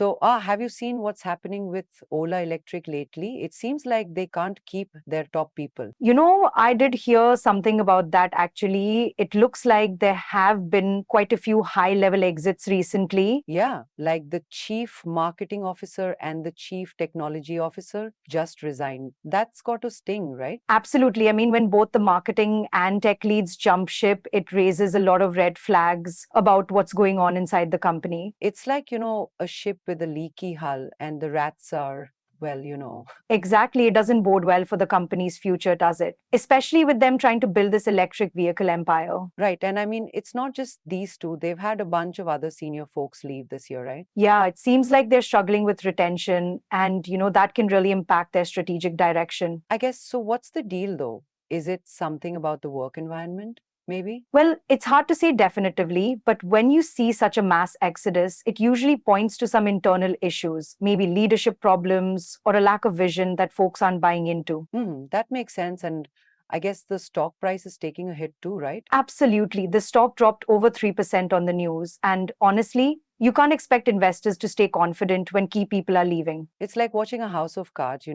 So, have you seen what's happening with Ola Electric lately? It seems like they can't keep their top people. I did hear something about that actually. It looks like there have been quite a few high level exits recently. Yeah, like the chief marketing officer and the chief technology officer just resigned. That's got to sting, right? Absolutely. I mean, when both the marketing and tech leads jump ship, it raises a lot of red flags about what's going on inside the company. It's like, a ship with a leaky hull, and the rats are, well. Exactly. It doesn't bode well for the company's future, does it? Especially with them trying to build this electric vehicle empire. Right. And I mean, it's not just these two, they've had a bunch of other senior folks leave this year, right? Yeah, it seems like they're struggling with retention, and that can really impact their strategic direction. I guess so. What's the deal though? Is it something about the work environment? Maybe? Well, it's hard to say definitively, but when you see such a mass exodus, it usually points to some internal issues, maybe leadership problems or a lack of vision that folks aren't buying into. That makes sense. And I guess the stock price is taking a hit too, right? Absolutely. The stock dropped over 3% on the news. And honestly, you can't expect investors to stay confident when key people are leaving. It's like watching a house of cards.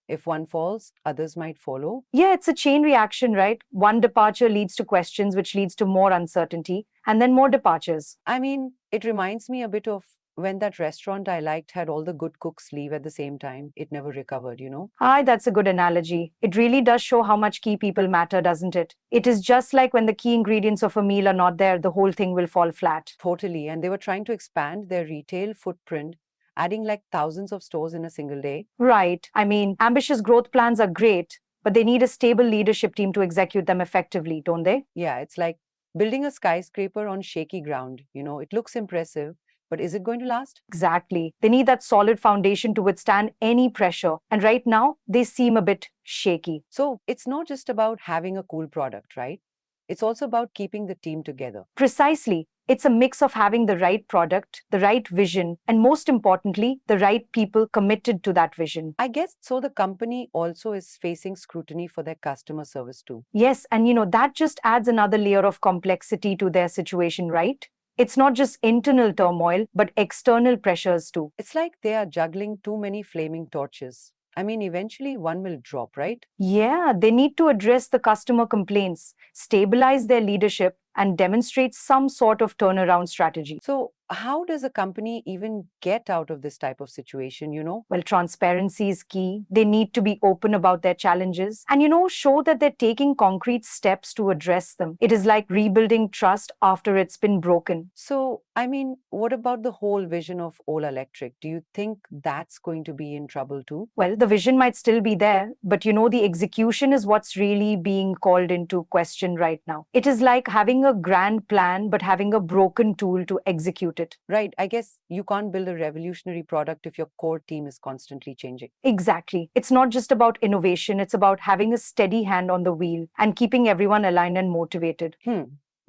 If one falls, others might follow. Yeah, it's a chain reaction, right? One departure leads to questions, which leads to more uncertainty, and then more departures. I mean, it reminds me a bit of when that restaurant I liked had all the good cooks leave at the same time. It never recovered. Hi, that's a good analogy. It really does show how much key people matter, doesn't it? It is just like when the key ingredients of a meal are not there, the whole thing will fall flat. Totally. And they were trying to expand their retail footprint, adding like thousands of stores in a single day. Right. I mean, ambitious growth plans are great, but they need a stable leadership team to execute them effectively, don't they? Yeah, it's like building a skyscraper on shaky ground. It looks impressive, but is it going to last? Exactly. They need that solid foundation to withstand any pressure. And right now, they seem a bit shaky. So it's not just about having a cool product, right? It's also about keeping the team together. Precisely. It's a mix of having the right product, the right vision, and most importantly, the right people committed to that vision. I guess so the company also is facing scrutiny for their customer service too. Yes, and that just adds another layer of complexity to their situation, right? It's not just internal turmoil, but external pressures too. It's like they are juggling too many flaming torches. I mean, eventually one will drop, right? Yeah, they need to address the customer complaints, stabilize their leadership, and demonstrate some sort of turnaround strategy. So, how does a company even get out of this type of situation? Well, transparency is key. They need to be open about their challenges and, show that they're taking concrete steps to address them. It is like rebuilding trust after it's been broken. So, I mean, what about the whole vision of Ola Electric? Do you think that's going to be in trouble too? Well, the vision might still be there, but the execution is what's really being called into question right now. It is like having a grand plan, but having a broken tool to execute it. Right. I guess you can't build a revolutionary product if your core team is constantly changing. Exactly. It's not just about innovation, it's about having a steady hand on the wheel and keeping everyone aligned and motivated.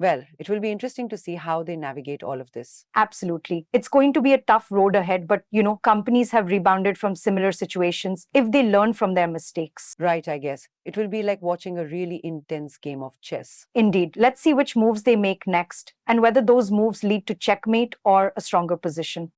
Well, it will be interesting to see how they navigate all of this. Absolutely. It's going to be a tough road ahead, but companies have rebounded from similar situations if they learn from their mistakes. Right, I guess. It will be like watching a really intense game of chess. Indeed. Let's see which moves they make next and whether those moves lead to checkmate or a stronger position.